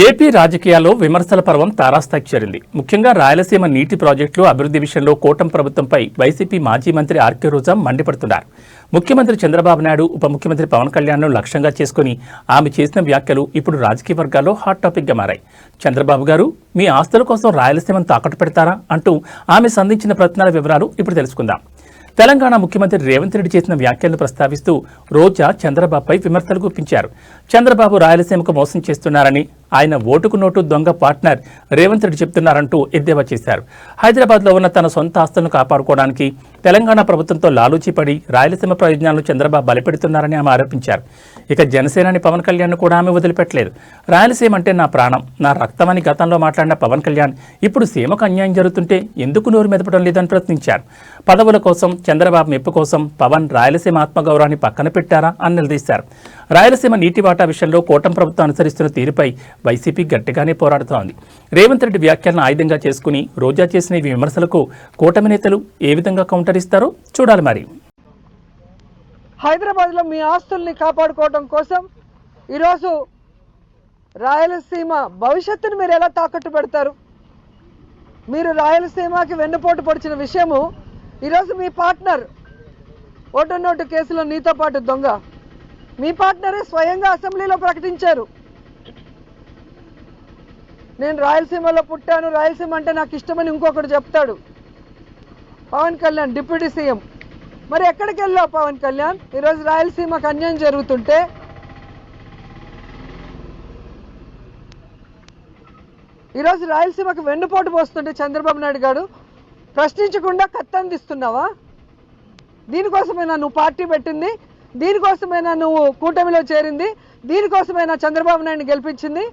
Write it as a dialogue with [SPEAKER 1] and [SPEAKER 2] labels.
[SPEAKER 1] AP రాజకీయాల్లో విమర్శల పర్వం తారాస్థాయికి చేరింది. ముఖ్యంగా రాయలసీమ నీటి ప్రాజెక్టులు అభివృద్ధి విషయంలో కూటమి ప్రభుత్వంపై వైసీపీ మాజీ మంత్రి ఆర్కే రోజా మండిపడుతున్నారు. ముఖ్యమంత్రి చంద్రబాబు నాయుడు, ఉప ముఖ్యమంత్రి పవన్ కళ్యాణ్ను లక్ష్యంగా చేసుకుని ఆమె చేసిన వ్యాఖ్యలు ఇప్పుడు రాజకీయ వర్గాల్లో హాట్ టాపిక్గా మారాయి. చంద్రబాబు గారు మీ ఆస్తుల కోసం రాయలసీమను తాకట్టు పెడతారా అంటూ ఆమె సంధించిన ప్రశ్నల వివరాలు ఇప్పుడు తెలుసుకుందాం. తెలంగాణ ముఖ్యమంత్రి రేవంత్ రెడ్డి చేసిన వ్యాఖ్యలను ప్రస్తావిస్తూ రోజా చంద్రబాబుపై విమర్శలు గుప్పించారు. చంద్రబాబు రాయలసీమకు మోసం చేస్తున్నారని, ఆయన ఓటుకు నోటు దొంగ పార్ట్నర్ రేవంత్ రెడ్డి చెప్తున్నారంటూ ఎద్దేవా చేశారు. హైదరాబాద్లో ఉన్న తన సొంత ఆస్తులను కాపాడుకోవడానికి తెలంగాణ ప్రభుత్వంతో లాలూచీపడి రాయలసీమ ప్రయోజనాలను చంద్రబాబు బలపెడుతున్నారని ఆమె ఆరోపించారు. ఇక జనసేనాని పవన్ కళ్యాణ్ కూడా ఆమె వదిలిపెట్టలేదు. రాయలసీమ అంటే నా ప్రాణం, నా రక్తమని గతంలో మాట్లాడిన పవన్ కళ్యాణ్ ఇప్పుడు సీమకు అన్యాయం జరుగుతుంటే ఎందుకు నోరు మెదపడం లేదని ప్రశ్నించారు. పదవుల కోసం, చంద్రబాబు మెప్పు కోసం పవన్ రాయలసీమ ఆత్మగౌరవాన్ని పక్కన పెట్టారా అని నిలదీశారు. రాయలసీమ నీటి వాటా విషయంలో కూటమి ప్రభుత్వం అనుసరిస్తున్న తీరుపై వైసీపీ గట్టిగానే పోరాడుతోంది. రేవంత్ రెడ్డి వ్యాఖ్యలను ఆయుధంగా చేసుకుని రోజా చేసిన ఈ విమర్శలకు కూటమి నేతలు ఏ విధంగా కౌంటర్ ఇస్తారో చూడాలి. మరి
[SPEAKER 2] హైదరాబాద్లో మీ ఆస్తుల్ని కాపాడుకోవడం కోసం ఈరోజు రాయలసీమ భవిష్యత్తును మీరు ఎలా తాకట్టు పెడతారు? మీరు రాయలసీమకి వెన్నుపోటు పొడిచిన విషయము ఈరోజు మీ పార్ట్నర్ ఓటు నోటు కేసులో నీతో పాటు దొంగ మీ పార్ట్నరే స్వయంగా అసెంబ్లీలో ప్రకటించారు. నేను రాయలసీమలో పుట్టాను, రాయలసీమ అంటే నాకు ఇష్టమని ఇంకొకటి చెప్తాడు పవన్ కళ్యాణ్, డిప్యూటీ సీఎం. మరి ఎక్కడికి వెళ్ళావు పవన్ కళ్యాణ్? ఈరోజు రాయలసీమకు అన్యాయం జరుగుతుంటే, ఈరోజు రాయలసీమకు వెన్నుపోటు పోస్తుంటే చంద్రబాబు నాయుడు గారు ప్రశ్నించకుండా కత్తందిస్తున్నావా? దీనికోసమైనా నువ్వు పార్టీ పెట్టింది? దీనికోసమైనా నువ్వు కూటమిలో చేరింది? దీనికోసమైనా చంద్రబాబు నాయుడిని గెలిపించింది?